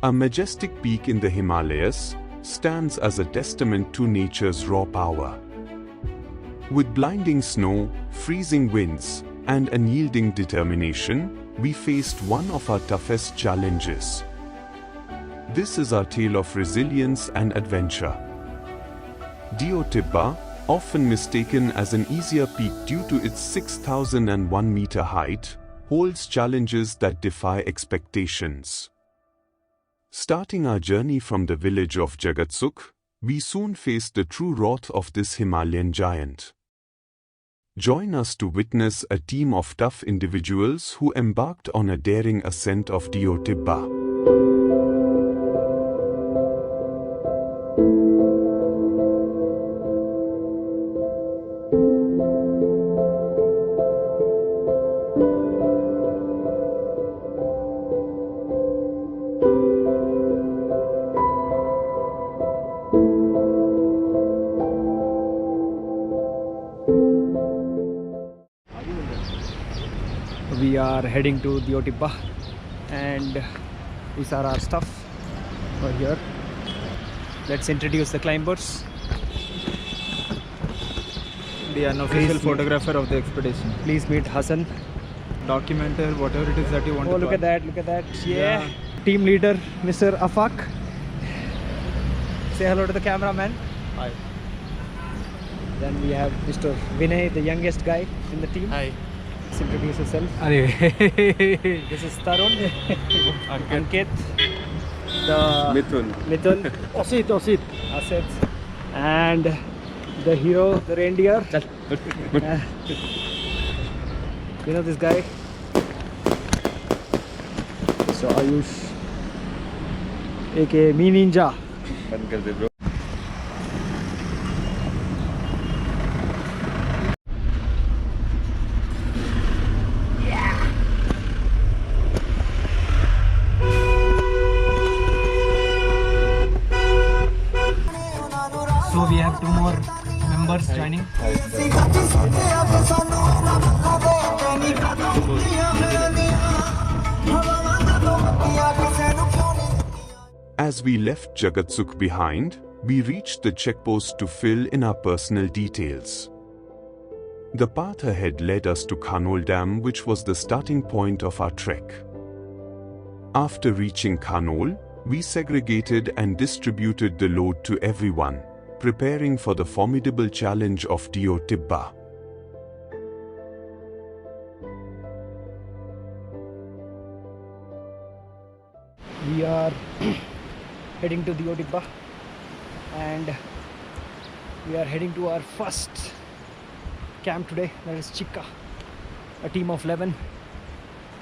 A majestic peak in the Himalayas stands as a testament to nature's raw power. With blinding snow, freezing winds, and unyielding determination, we faced one of our toughest challenges. This is our tale of resilience and adventure. Deo Tibba, often mistaken as an easier peak due to its 6,001-meter height, holds challenges that defy expectations. Starting our journey from the village of Jagatsukh, we soon faced the true wrath of this Himalayan giant. Join us to witness a team of tough individuals who embarked on a daring ascent of Deo Tibba. We are heading to Deo Tibba and these are our stuff over here. Let's introduce the climbers. The unofficial photographer of the expedition. Please meet Hassan. Documenter, whatever it is that you want to look at that, look at that. Yeah. Team leader, Mr. Afaq. Say hello to the cameraman. Hi. Then we have Mr. Vinay, the youngest guy in the team. Hi. Let's introduce yourself. This is Tarun. Ankit. Mithun. Osit. And the hero, the reindeer. You know this guy? So Ayush, aka Me Ninja. So we have two more members joining. As we left Jagatsukh behind, we reached the checkpost to fill in our personal details. The path ahead led us to Khanol Dam, which was the starting point of our trek. After reaching Khanol, we segregated and distributed the load to everyone, preparing for the formidable challenge of Deo Tibba. We are heading to Deo Tibba and we are heading to our first camp today, that is Chikka. A team of 11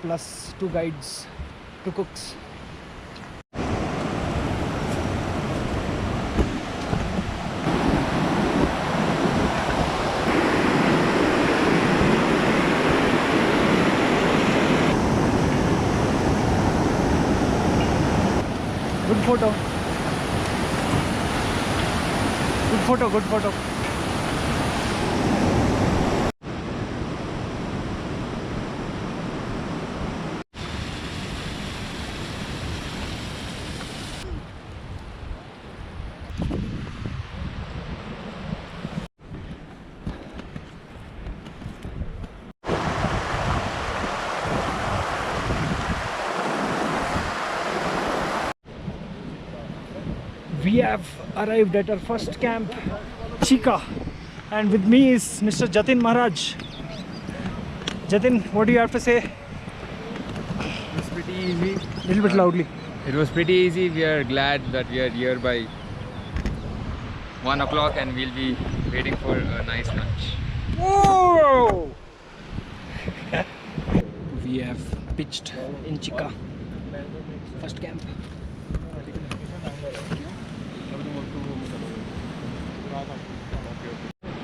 plus 2 guides, 2 cooks. Good photo. Good photo. We have arrived at our first camp, Chikka, and with me is Mr. Jatin Maharaj. Jatin, what do you have to say? It was pretty easy. A little bit loudly. It was pretty easy. We are glad that we are here by 1 o'clock and we'll be waiting for a nice lunch. Whoa! We have pitched in Chikka, first camp.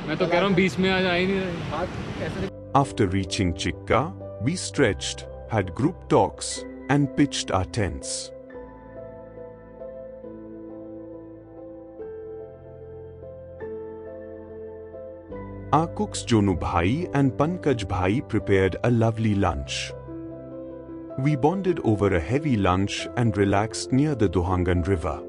मैं तो कह रहा हूँ बीच में आ ही नहीं रहे। After reaching Chikka, we stretched, had group talks, and pitched our tents. Our cooks Jonu Bhai and Pankaj Bhai prepared a lovely lunch. We bonded over a heavy lunch and relaxed near the Duhangan River.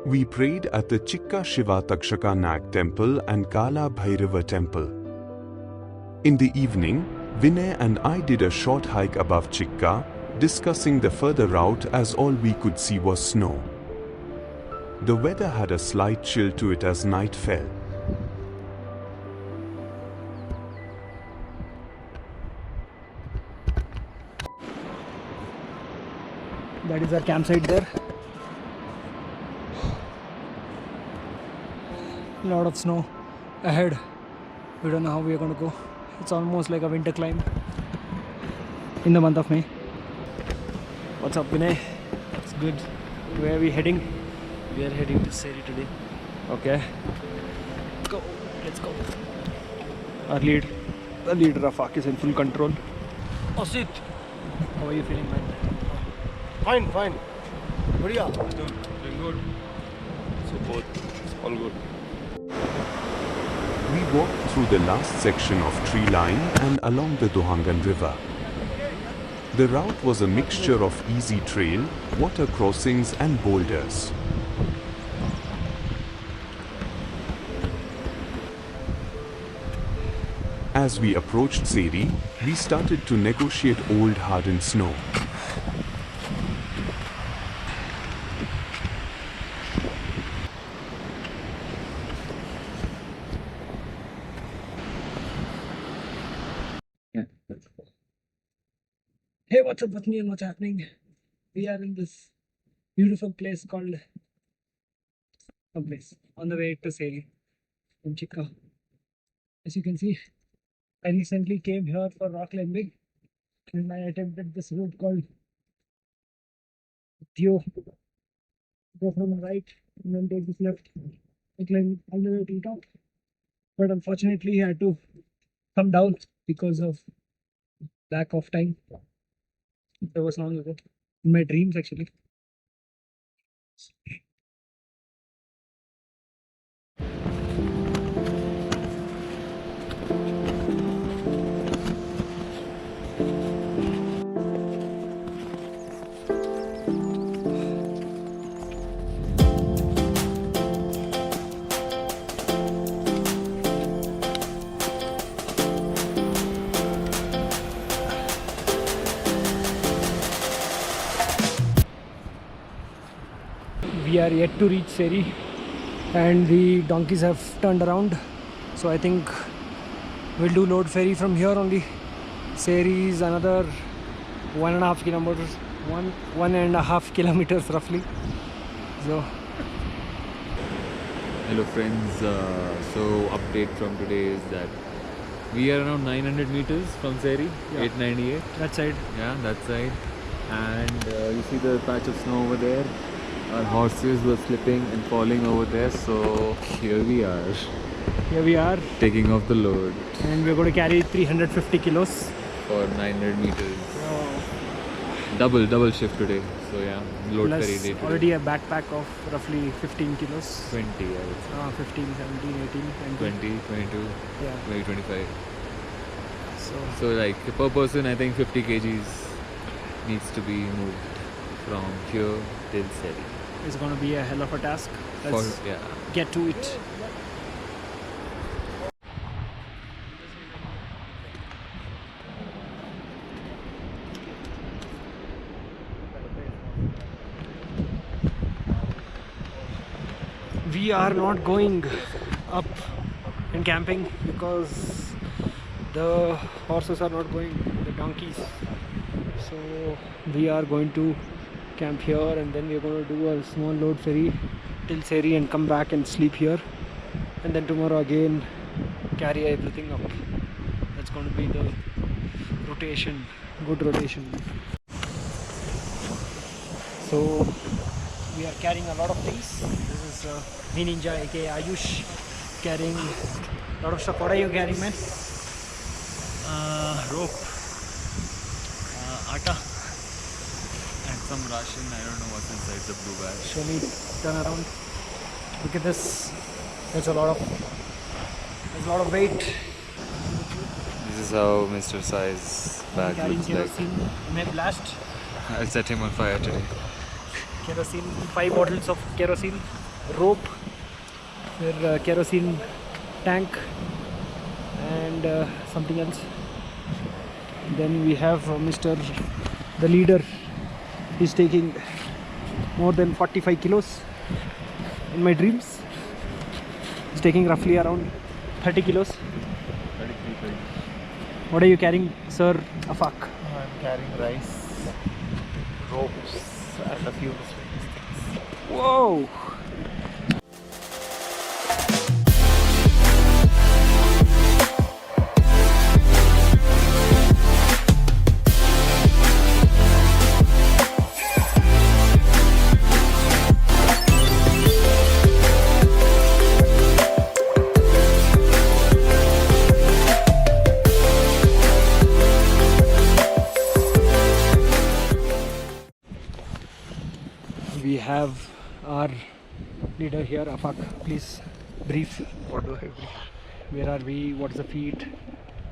We prayed at the Chikka Shiva Takshaka Nag temple and Kala Bhairava temple. In the evening, Vinay and I did a short hike above Chikka, discussing the further route as all we could see was snow. The weather had a slight chill to it as night fell. That is our campsite there. Lot of snow ahead. We don't know how we are going to go. It's almost like a winter climb in the month of May. What's up, Vinay? It's good. Where are we heading? We are heading to Seri today. Okay. Go. Let's go. Our leader Rafaq is in full control. Asit! How are you feeling, man? Fine, fine. Badhiya. Doing good. So both, it's all good. We walked through the last section of tree line and along the Duhangan River. The route was a mixture of easy trail, water crossings and boulders. As we approached Seri, we started to negotiate old hardened snow. Hey, what's up, Patni, and what's happening? We are in this beautiful place called on the way to Seri from Chikka. As you can see, I recently came here for rock climbing and I attempted this route called Theo. Go from the right and then take this left and climb all the way to the top. But unfortunately, I had to come down because of lack of time. There was long ago in my dreams, actually. We are yet to reach Seri and the donkeys have turned around, so I think we'll do load ferry from here only. Seri is another 1.5 kilometers, one and a half kilometers roughly. So hello friends, so update from today is that we are around 900 meters from Seri, Yeah. 898, that side. yeah, that side, and you see the patch of snow over there. Our horses were slipping and falling over there, so here we are Here we are, taking off the load and we're going to carry 350 kilos. for 900 meters. Double shift today, so yeah, load Plus ferry day today. already a backpack of roughly 15 kilos. 20, I would say. 15, 17, 18, 20. 20, 22, Yeah. maybe 25. So So like per person, I think 50 kgs needs to be moved from here till Seri. it's going to be a hell of a task. Let's Yeah. get to it. We are not going up and camping because the horses are not going, the donkeys. So we are going to camp here and then we're going to do a small load ferry till Seri and come back and sleep here, and then tomorrow again carry everything up. That's going to be the rotation, good rotation. So we are carrying a lot of things. This is me Ninja aka Ayush carrying a lot of stuff. What are you carrying, man? Rope. Atta. And some ration, I don't know what's inside the blue bag. Show me, turn around. Look at this. There's a lot of weight. This is how Mr. Sai's bag Carrying looks like. kerosene. May blast. I'll set him on fire today. Kerosene, 5 bottles of kerosene, rope, their kerosene tank, and something else. Then we have the leader. He's taking more than 45 kilos in my dreams. He's taking roughly around 30 kilos. 33. What are you carrying, Sir Afaq? I'm carrying rice, ropes, and a few miscellaneous things. Whoa! We have our leader here, Afaq. Please brief. What do I brief? Where are we? What's the feat?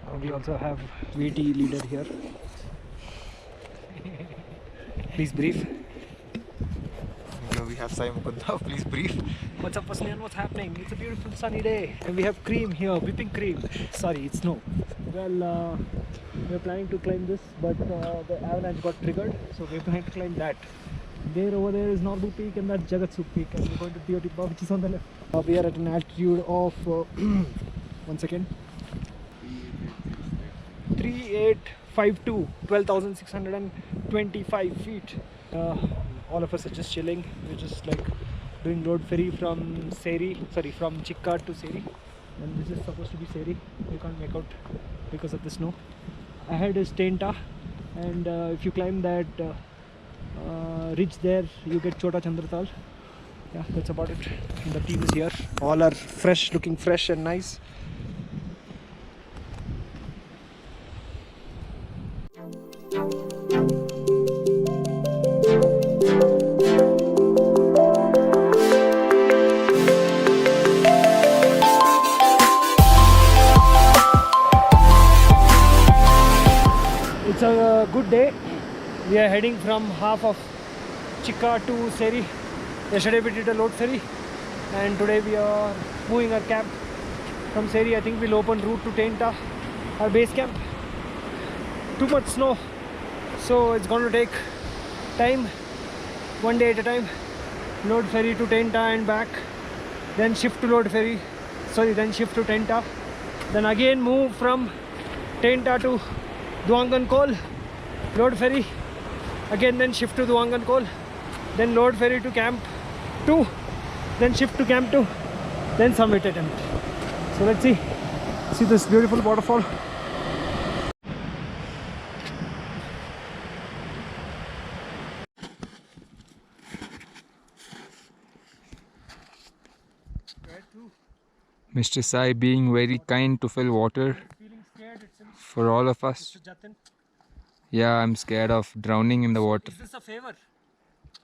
And we also have VT leader here. Please brief. Here we have Sai Mukunda. Please brief. What's up, Pasnian? What's happening? It's a beautiful sunny day, and we have cream here, whipping cream. Sorry, it's snow. Well, we're planning to climb this, but the avalanche got triggered, so we're planning to climb that. Over there is Norbu Peak, and that's Jagatsuk Peak, and we're going to Teotihuacan, which is on the left. We are at an altitude of 3852, 12,625 feet. All of us are just chilling. We're just like doing road ferry from Chikka to Seri, and this is supposed to be Seri. We can't make out because of the snow. Ahead is Tenta, and if you climb that ridge there, you get Chota Chandratal. Yeah, that's about it. And the team is here. All are fresh, looking fresh and nice. It's a good day. We are heading from half of Chikka to Seri. Yesterday we did a load ferry, and today we are moving our camp from Seri. I think we'll open route to Tenta, our base camp. Too much snow, so it's going to take time, one day at a time. Load ferry to Tenta and back, then shift to Tenta, then again move from Tenta to Duangan Kol, load ferry, again then shift to Duangan Kol, then load ferry to camp 2, then shift to camp 2, then summit attempt. So let's see this beautiful waterfall. Mr. Sai being very kind to fill water for all of us. Yeah, I'm scared of drowning in the water. Is this a favor?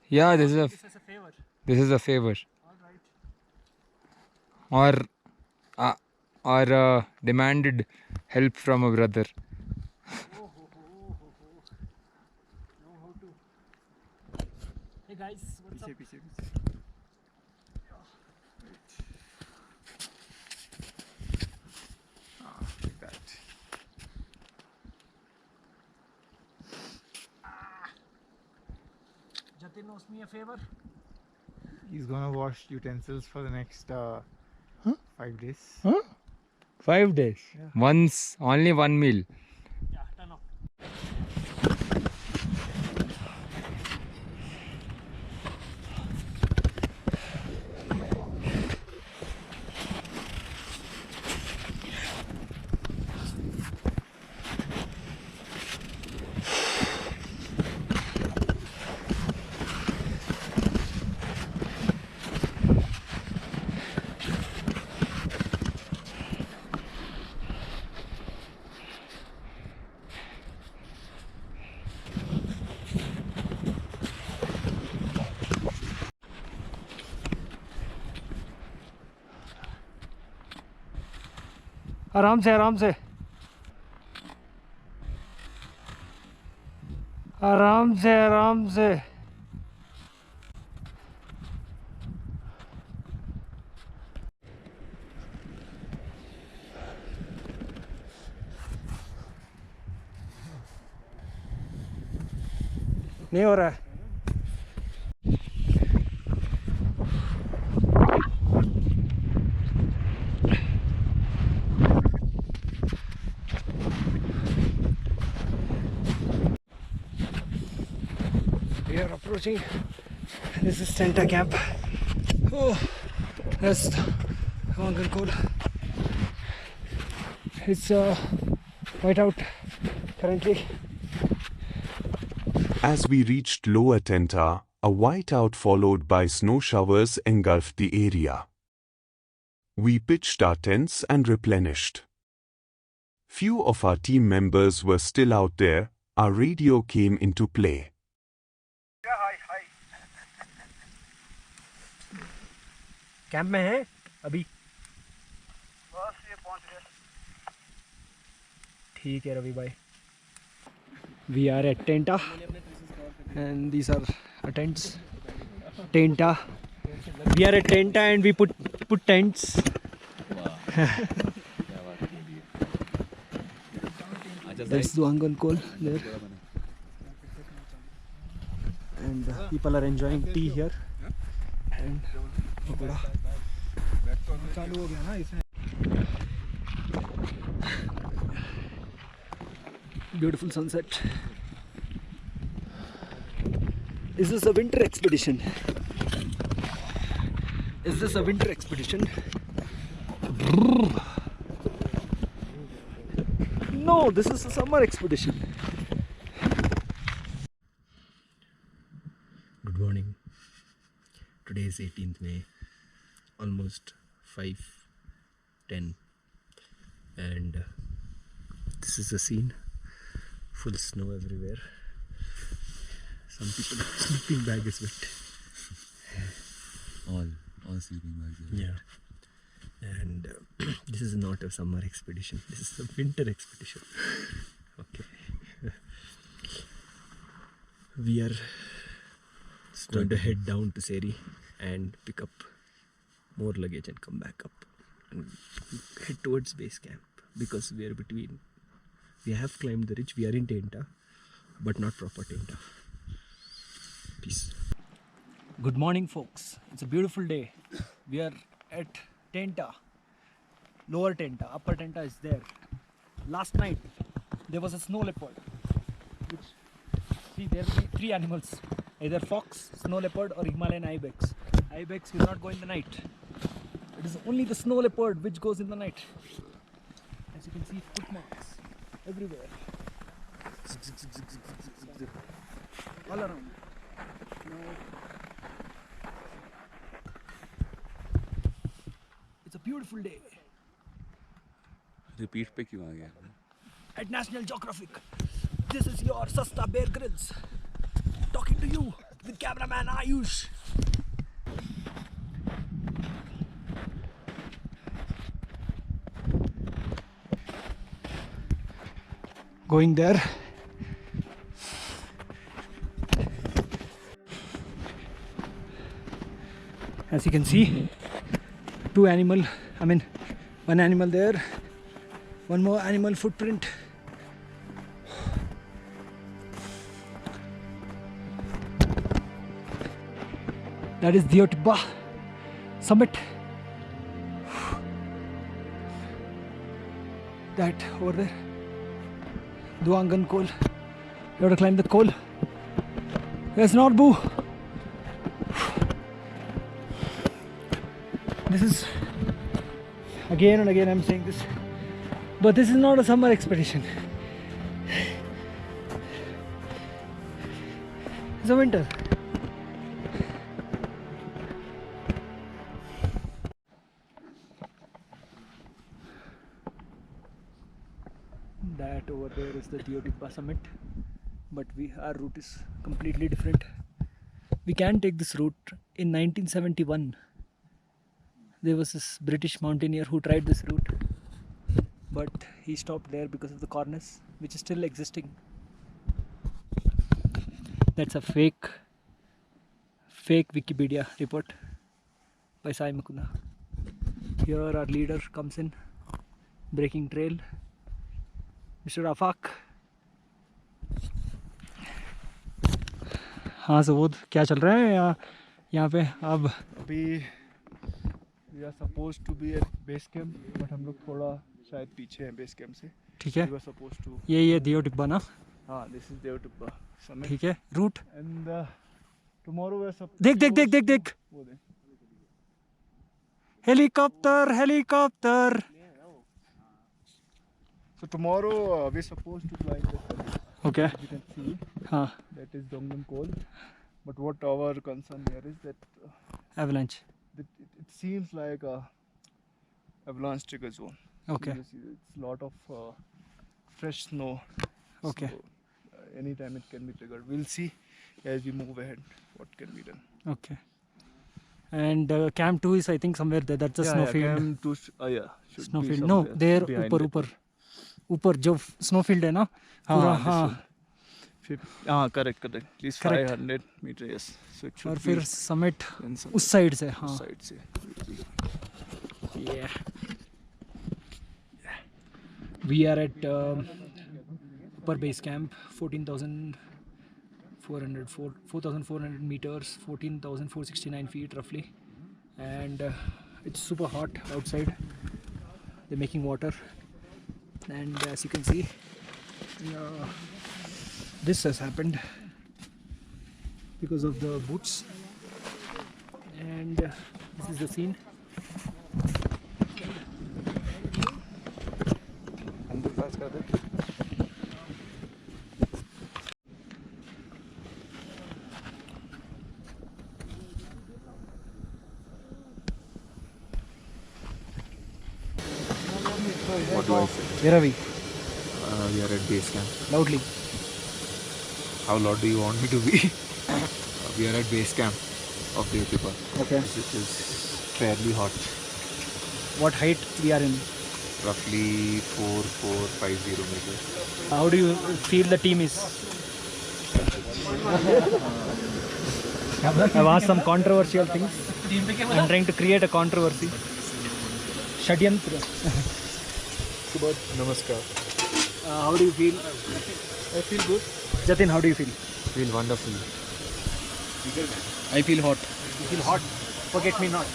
Yeah, this is a favor. this is a favor. Alright. Or demanded help from a brother. Hey guys, what's up? Like that. Jatin owes me a favor. He's gonna wash utensils for the next 5 days. 5 days. Once, only one meal. Yeah, turn off. आराम से आराम से आराम से आराम से। नहीं हो रहा है। We are approaching. This is Tenta camp. Oh, that's Wangan. It's white out currently. As we reached Lower Tenta, a whiteout followed by snow showers engulfed the area. We pitched our tents and replenished. Few of our team members were still out there. Our radio came into play. Camp में है अभी? बस ये पहुंच गए। ठीक है रवि भाई। We are at Tenta and these are our tents. Tenta. We are at Tenta and we put tents. That's Duangan Kol there. And people are enjoying tea here. And pakoda. चालू हो गया ना इसमें। Beautiful sunset. Is this a winter expedition? Is this a winter expedition? No, this is a summer expedition. Good morning. Today is 18th May, almost 5:10, and this is the scene. Full snow everywhere. Some people sleeping bag is wet. All sleeping bags are wet. Yeah. And this is not a summer expedition. This is a winter expedition. Okay. We are going to head down to Seri and pick up more luggage and come back up and head towards base camp, because we are between. We have climbed the ridge. We are in Tenta, but not proper Tenta. Peace. Good morning, folks. It's a beautiful day. We are at Tenta. Lower Tenta. Upper Tenta is there. Last night, there was a snow leopard. See, there will be 3 animals. Either fox, snow leopard or Himalayan ibex. Ibex will not go in the night. It is only the snow leopard which goes in the night. As you can see, footmarks everywhere. All around. It's a beautiful day. Repeat पे क्यों आ गया? At National Geographic, this is your Sasta Bear Grylls talking to you with cameraman Ayush. Going there. As you can see, one animal there, one more animal footprint. That is Diotba summit. That over there, Duangan Kol. You have to climb the Kol. There's Norbu. This is, again and again I'm saying this, but this is not a summer expedition. It's a winter. That over there is the Diotba summit, but our route is completely different. We can take this route. In 1971, there was this British mountaineer who tried this route, but he stopped there because of the cornice, which is still existing. That's a fake Wikipedia report by Sai Makuna. Here our leader comes in, breaking trail, Mr. Afaq. हाँ सबूत क्या चल रहा है यहाँ पे अब? अभी we are supposed to be at base camp, but हम लोग थोड़ा शायद पीछे हैं base camp से. ठीक है. We were supposed to. ये देव टिब्बा ना? हाँ, this is Dev Tibba summit. ठीक है. Route. And tomorrow we are supposed. देख. वो दे. Helicopter. So tomorrow we are supposed to climb the summit. Okay. As you can see, हाँ. that is Dongan Col. But what our concern here is that Avalanche. it seems like a avalanche trigger zone. Okay. It's a lot of fresh snow. Okay. So, anytime it can be triggered. We'll see as we move ahead what can be done. Okay. And camp 2 is I think somewhere there. That's a snowfield. Camp 2 should Snowfield. be No, somewhere there behind ऊपर जो snowfield है ना? पूरा हाँ. Correct. At least Correct. 500 meters. Yes. So it should और be फिर summit in some उस side से हाँ. side से. Yeah. We are at upper base camp, 4,400 meters, 14,469 feet roughly, and it's super hot outside. They're making water, and as you can see, this has happened because of the boots, and this is the scene. What do I say? Where are we? We are at base camp. Loudly. How loud do you want me to be? We are at base camp of Dev Tibba, Okay. which is fairly hot. What height we are in? Roughly 4,450 meters. How do you feel the team is? I've asked some controversial things. I'm trying to create a controversy. Shadyantra. Namaskar. How do you feel? I feel good. Jatin, how do you feel? Feel wonderful. I feel hot. You feel hot. Forget me not.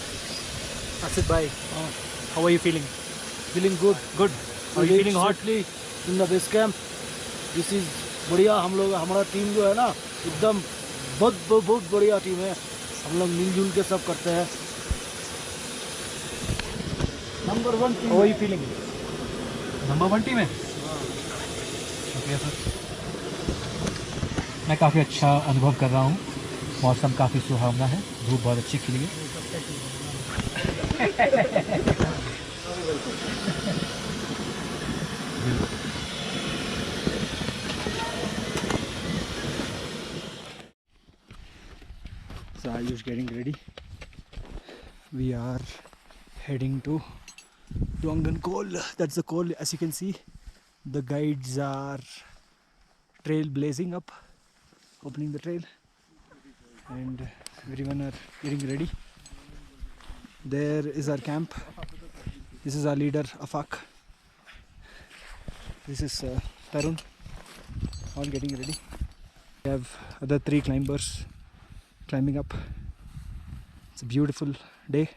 Asit bhai, how are you feeling? Feeling good. Good. Are you feeling hot? In the base camp. This is बढ़िया. हम लोग हमारा team जो है ना एकदम बहुत बढ़िया टीम है. हम लोग मिलजुल के सब करते हैं. Number 1 team. How are you feeling? Number 1 team है. शुक्रिया सर. मैं काफ़ी अच्छा अनुभव कर रहा हूँ. मौसम काफ़ी सुहावना है. धूप बहुत अच्छी खिली है. So Ayush getting ready. We are heading to Dongan Col. That's the col. As you can see, the guides are trail blazing up, opening the trail, and everyone are getting ready. There is our camp. This is our leader Afaq. This is Tarun. All getting ready. We have other 3 climbers climbing up. It's a beautiful day.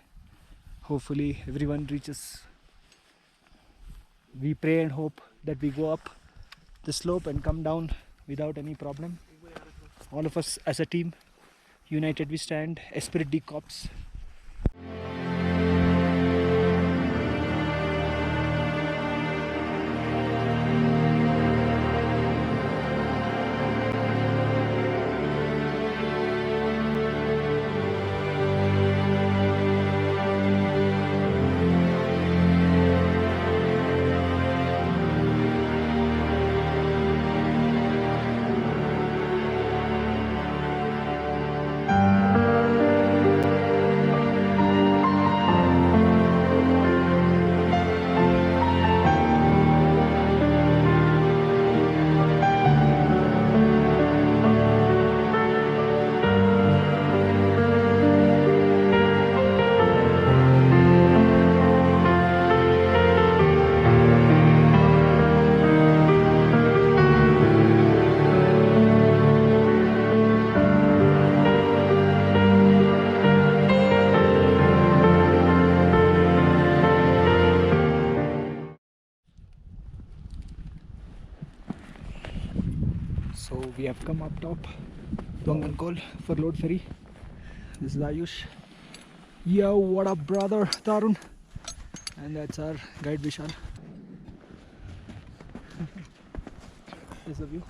Hopefully everyone reaches. We pray and hope that we go up the slope and come down without any problem. All of us as a team, united we stand. Esprit de Corps. So we have come up top Duangan for load ferry. This is Ayush. Yo, what up brother Tarun? And that's our guide Vishal. Here's the view.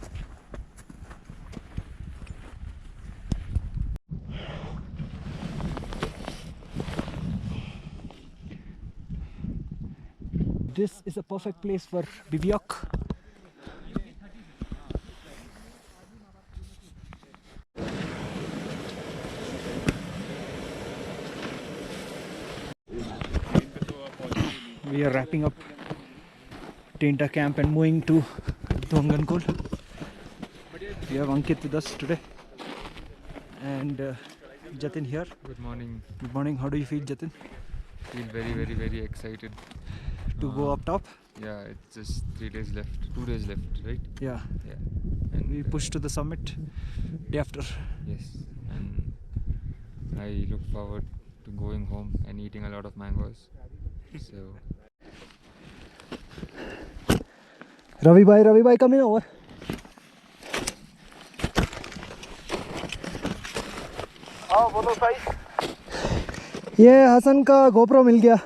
This is a perfect place for bivouac. We are wrapping up Tinta camp and moving to Duangan. We have Ankit with us today and Jatin here. Good morning. Good morning. How do you feel, Jatin? Feel very excited. To go up top? Yeah, it's just 3 days left. 2 days left, right? Yeah. Yeah. And we push to the summit day after. Yes. And I look forward to going home and eating a lot of mangoes. So Ravi bhai, come in over. हाँ बोलो भाई. ये हसन का GoPro मिल गया.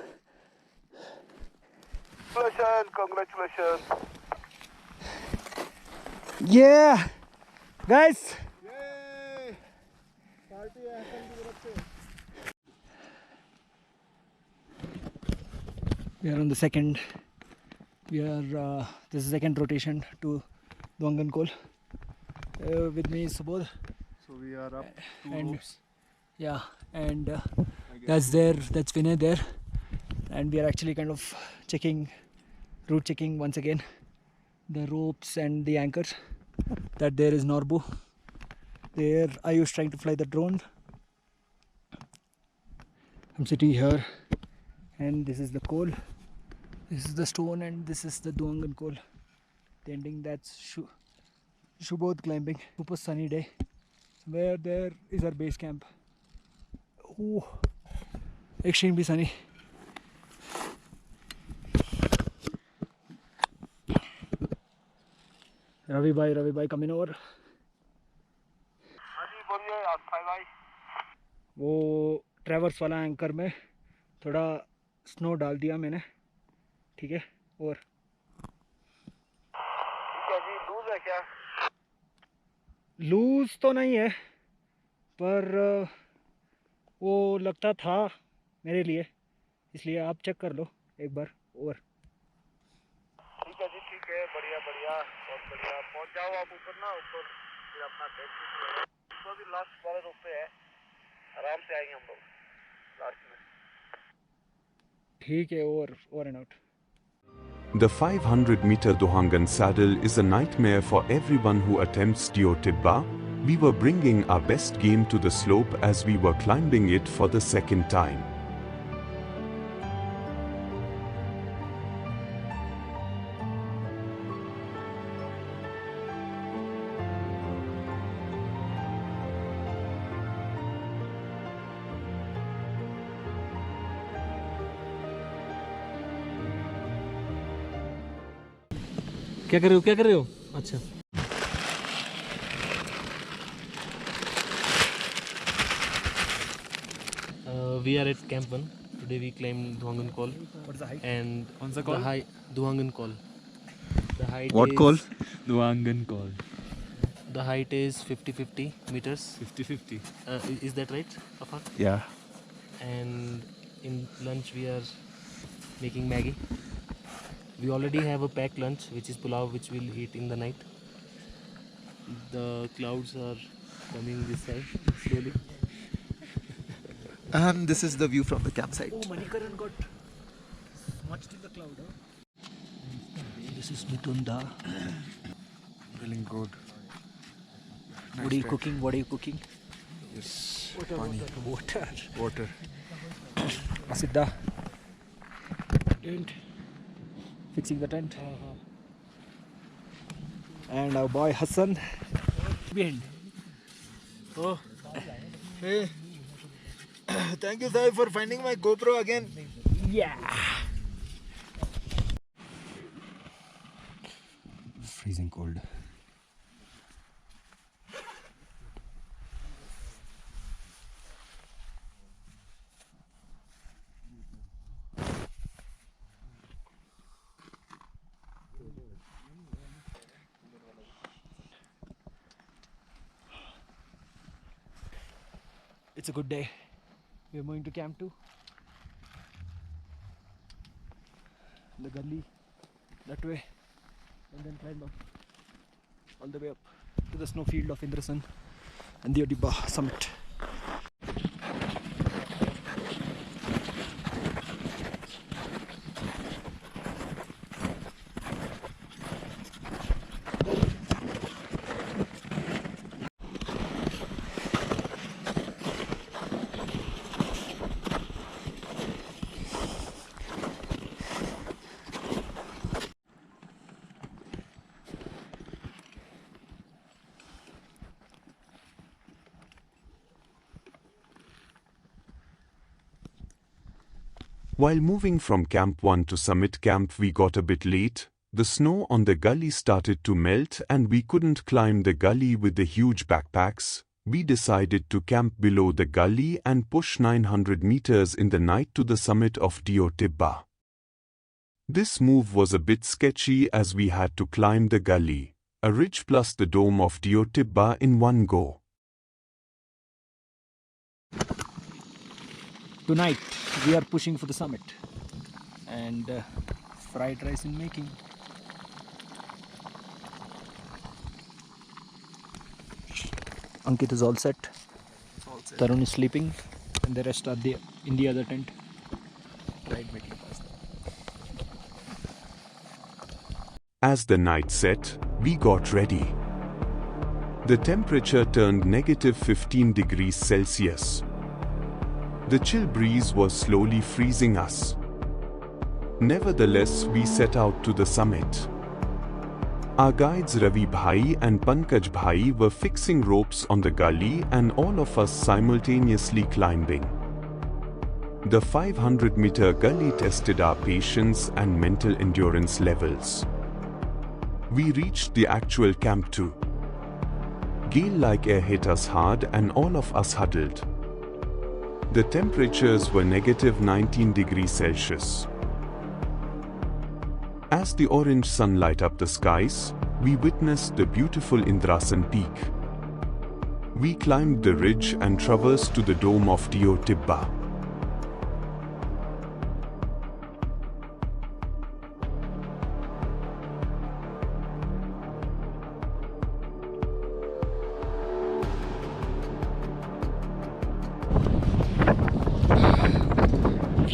Congratulations. Yeah, guys. We are on the second. We are. This is second rotation to Duangan. With me is Subodh. So we are up 2 And- ropes. Yeah, and that's Vinay there, and we are actually kind of route checking once again the ropes and the anchors. That there is Norbu. There Ayush trying to fly the drone. I'm sitting here, and this is the coal. This is the stone, and this is the Duangan coal. The ending, that's Shubodh climbing. Super sunny day. Where there is our base camp. Oh, extremely sunny. Ravi bhai, come in over. हाँ जी बोलिए अक्षय भाई. वो traverse वाला anchor में थोड़ा snow डाल दिया मैंने. ठीक है. और ठीक है जी. लूज है क्या? लूज तो नहीं है, पर वो लगता था मेरे लिए, इसलिए आप चेक कर लो एक बार. और ठीक है जी. ठीक है. बढ़िया बढ़िया. बहुत बढ़िया. पहुंच जाओ आप ऊपर ना. ऊपर फिर अपना बैग कीजिए. तो भी लास्ट वाले रोप पे है. आराम से आएंगे हम लोग लास्ट में. ठीक है. और and out. The 500-meter Duangan saddle is a nightmare for everyone who attempts Dio Tibba. We were bringing our best game to the slope as we were climbing it for the second time. क्या कर रहे हो? अच्छा. We are at Camp 1. Today we climbed Duangan Col. What's the height? And What's the the call? height Duangan Col. The height What is, call? Duangan call. The height is 50 meters. 50-50. Is that right, Afan? Yeah. And in lunch we are making Maggie. We already have a packed lunch, which is pulao, which we'll eat in the night. The clouds are coming this side slowly. And this is the view from the campsite. Oh, Manikaran got smudged in the cloud. This is Mitunda. Feeling good. What are you cooking? What are you cooking? Yes. Water. Siddha. Tent. Fixing the tent. And our boy Hassan. Behind. Oh. Hey. Thank you, Sai, for finding my GoPro again. Yeah. Freezing cold. It's a good day. We are moving to Camp 2. The gully that way, and then climb up all the way up to the snowfield of Indrasan and the Odibba summit. While moving from Camp 1 to Summit Camp, we got a bit late. The snow on the gully started to melt and we couldn't climb the gully with the huge backpacks. We decided to camp below the gully and push 900 meters in the night to the summit of Diotibba. This move was a bit sketchy as we had to climb the gully, a ridge plus the dome of Diotibba in one go. Tonight we are pushing for the summit, and fried rice in making. Ankit is all set. Tarun is sleeping, and the rest are in the other tent. As the night set, we got ready. The temperature turned -15 degrees Celsius. The chill breeze was slowly freezing us. Nevertheless, we set out to the summit. Our guides Ravi Bhai and Pankaj Bhai were fixing ropes on the gully and all of us simultaneously climbing. The 500-meter gully tested our patience and mental endurance levels. We reached the actual Camp 2. Gale-like air hit us hard and all of us huddled. The temperatures were -19 degrees Celsius. As the orange sun lit up the skies, we witnessed the beautiful Indrasan peak. We climbed the ridge and traversed to the dome of Diotibba.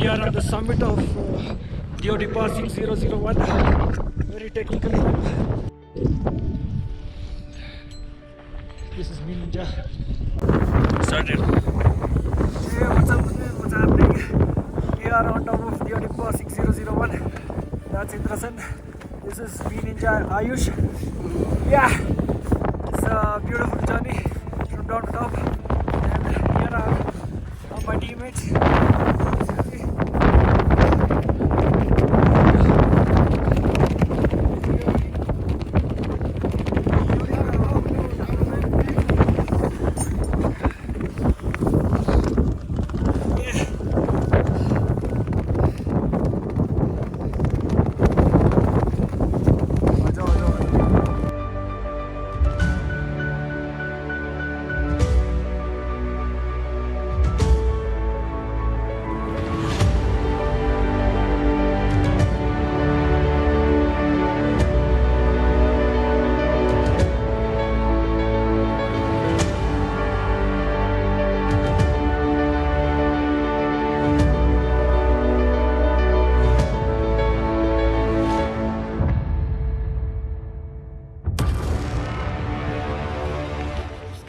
We are at the summit of Diotibba 6001. Very technical. This is me, Ninja. Started. Hey, what's up? What's happening? We are on top of Diotibba 6001. That's Indrasan. This is me, Ninja, Ayush. Yeah, it's a beautiful journey from down to top. And here are my teammates.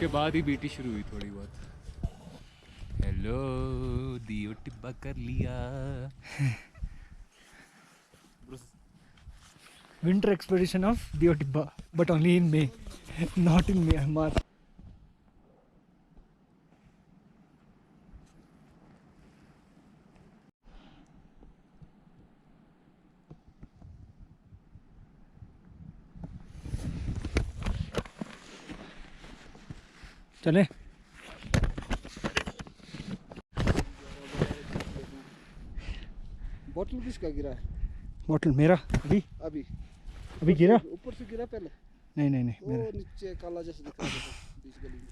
उसके बाद ही BT शुरू हुई थोड़ी बहुत. Hello दियोटिब्बा कर लिया. Winter expedition of Diotibba, but only in May, not in Myanmar. चले बोतल किसका गिरा है? बोतल मेरा अभी अभी अभी गिरा ऊपर से गिरा पहले? नहीं वो नीचे काला जैसा दिख रहा है बीच गली में.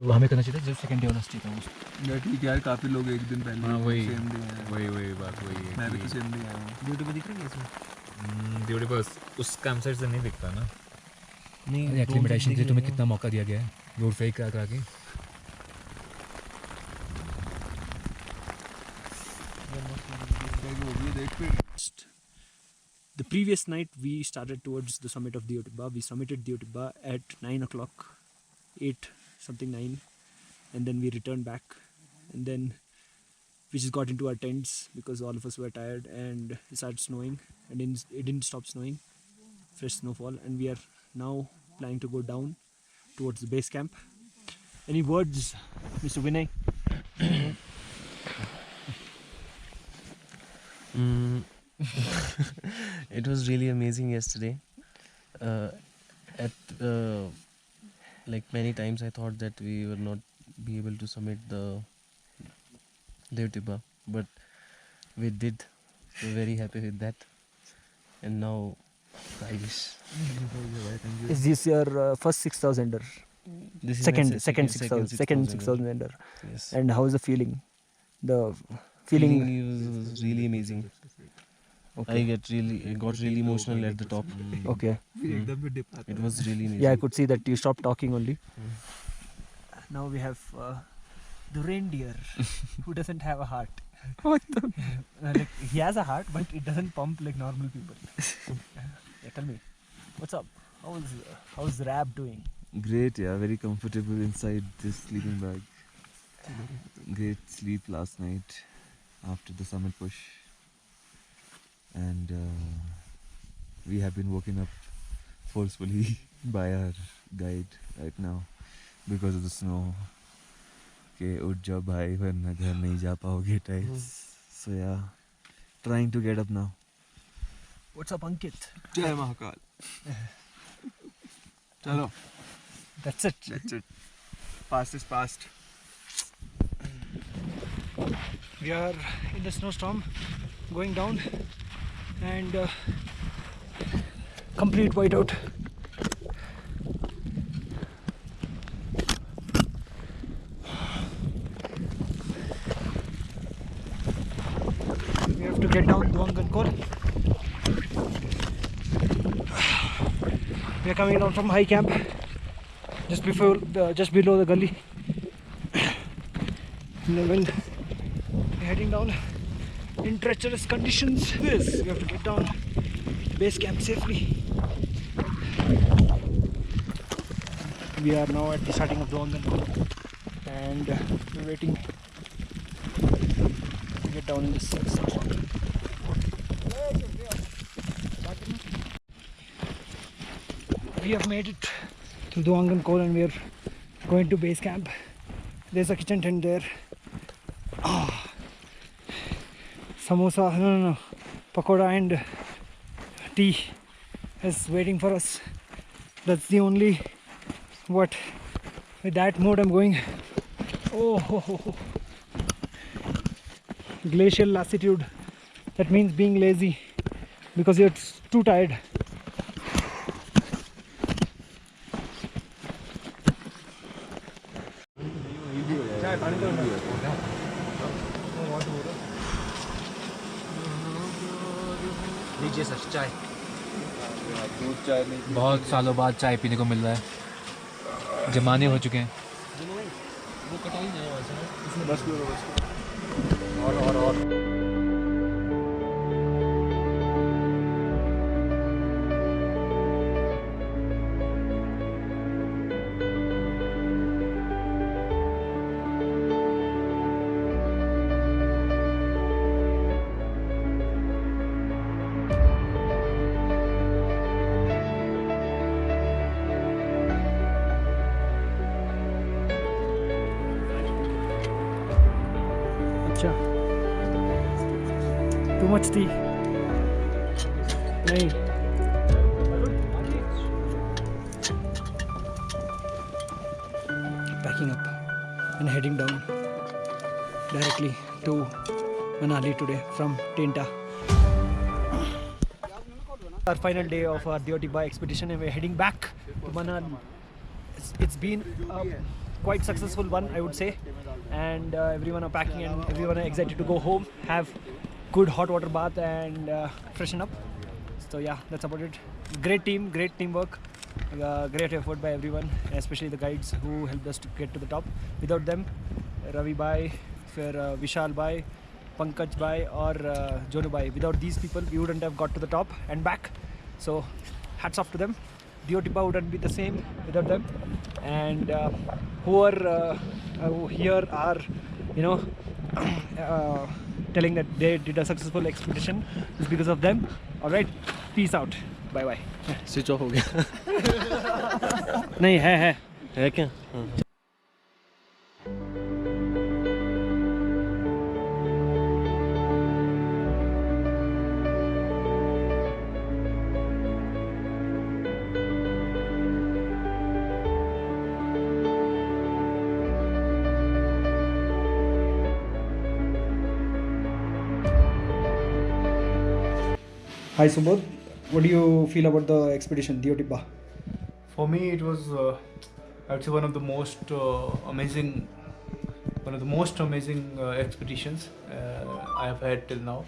वो हमें करना चाहिए था, जब सेकंड डे होना चाहिए था उसको। या ठीक है यार, काफी लोग एक दिन पहले हाँ वही सेम डे आए। वही बात वही है मैं भी तो सेम डे आया हूँ। ड्यूटी पे दिख रहा है क्या इसमें? ड्यूटी बस उस कैंप साइट से नहीं दिखता ना। नहीं, एक्लिमेटाइजेशन के लिए तुम्हें कितना मौका दिया गया है रोड फेक करा के। The previous night we started towards the summit of the Otibba. We summited the Otibba at 9 o'clock, 8 something 9, and then we returned back, and then we just got into our tents because all of us were tired, and it started snowing, and it didn't stop snowing, fresh snowfall, and we are now planning to go down towards the base camp. Any words, Mr. Vinay? It was really amazing yesterday. Like many times I thought that we will not be able to summit the Otibba, but we did. We're very happy with that. And now I wish. Is this your first 6,000er? This is Second my 6,000er. Yes. And how is the feeling? The Feeling feeling. was really amazing. Okay. I got really emotional at the top. Okay. It was really amazing. Yeah, I could see that you stopped talking only. Now we have the reindeer who doesn't have a heart. What the? Like, he has a heart, but it doesn't pump like normal people. Yeah, tell me, what's up? How's Rab doing? Great, yeah, very comfortable inside this sleeping bag. Great sleep last night after the summit push, and we have been woken up forcefully by our guide right now because of the snow. Okay, उठ जाओ भाई वरना घर नहीं जा पाओगे types. So yeah, trying to get up now. What's up, Ankit? जय महाकाल। चलो, That's it. that's it. Past is past. We are in the snowstorm, going down, and complete whiteout. We have to get down Duangankol. We are coming down from high camp, just below the gully. In the wind, we're heading down in treacherous conditions. We have to get down base camp safely. We are now at the starting of Duangankol, and we're waiting to get down in this snowstorm. We have made it to Duangankol and we are going to base camp. There's a kitchen tent there. Samosa, no, pakoda and tea is waiting for us. That's the only with that mode I'm going. Glacial lassitude. That means being lazy because you're too tired. लीजिए sir चाय। बहुत सालों बाद चाय पीने को मिल रहा है, जमाने हो चुके हैं। और Too much tea. Nahi. Packing up and heading down directly to Manali today from Tinta. Our final day of our Deotiba expedition, and we're heading back to Manali. It's been a quite successful one, I would say, and everyone are packing and everyone are excited to go home, have good hot water bath and freshen up. So yeah, that's about it. Great team, great teamwork, great effort by everyone, especially the guides who helped us to get to the top. Without them, Ravi Bhai, Vishal Bhai, Pankaj Bhai or Jonu Bhai, without these people we wouldn't have got to the top and back. So hats off to them. Deotiba wouldn't be the same without them, and who are here are, you know, telling that they did a successful expedition is because of them. All right, peace out, bye bye. Switch off हो गया नहीं है क्या Hi Subodh, what do you feel about the expedition Deotiba? For me, it was I'd say one of the most amazing expeditions I have had till now.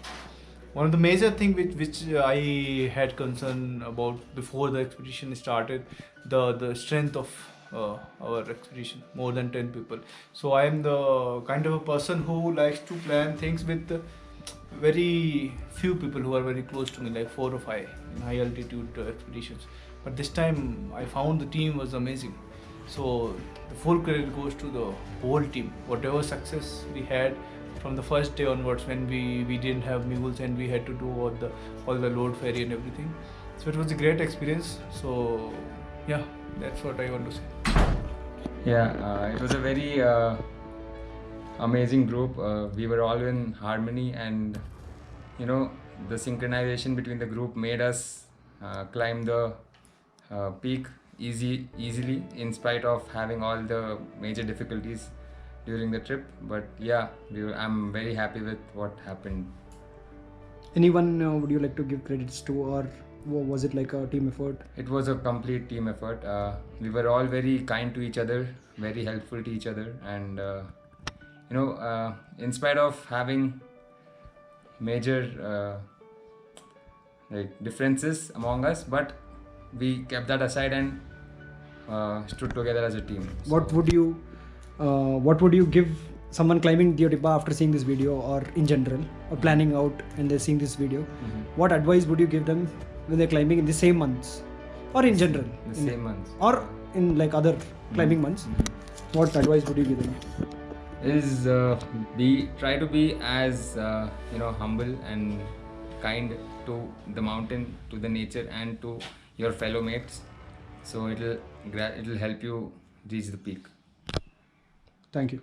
One of the major things which I had concern about before the expedition started, the strength of our expedition, more than 10 people. So I am the kind of a person who likes to plan things with very few people who are very close to me, like 4 or 5 in high altitude expeditions. But this time I found the team was amazing. So the full credit goes to the whole team. Whatever success we had from the first day onwards, when we didn't have mules and we had to do all the load ferry and everything. So it was a great experience. So yeah, that's what I want to say. Yeah, it was a very amazing group. We were all in harmony, and you know, the synchronization between the group made us climb the peak easily in spite of having all the major difficulties during the trip. But yeah, I'm very happy with what happened. Anyone would you like to give credits to, or was it like a team effort? It was a complete team effort. We were all very kind to each other, very helpful to each other, and you know, in spite of having major like differences among us, but we kept that aside and stood together as a team. What would you give someone climbing Deotiba after seeing this video, or in general, or planning out and they're seeing this video? What advice would you give them when they're climbing in the same months, or in general, the same months, or in like other climbing months? What advice would you give them? Is try to be as you know, humble and kind to the mountain, to the nature, and to your fellow mates. So it'll help you reach the peak. Thank you.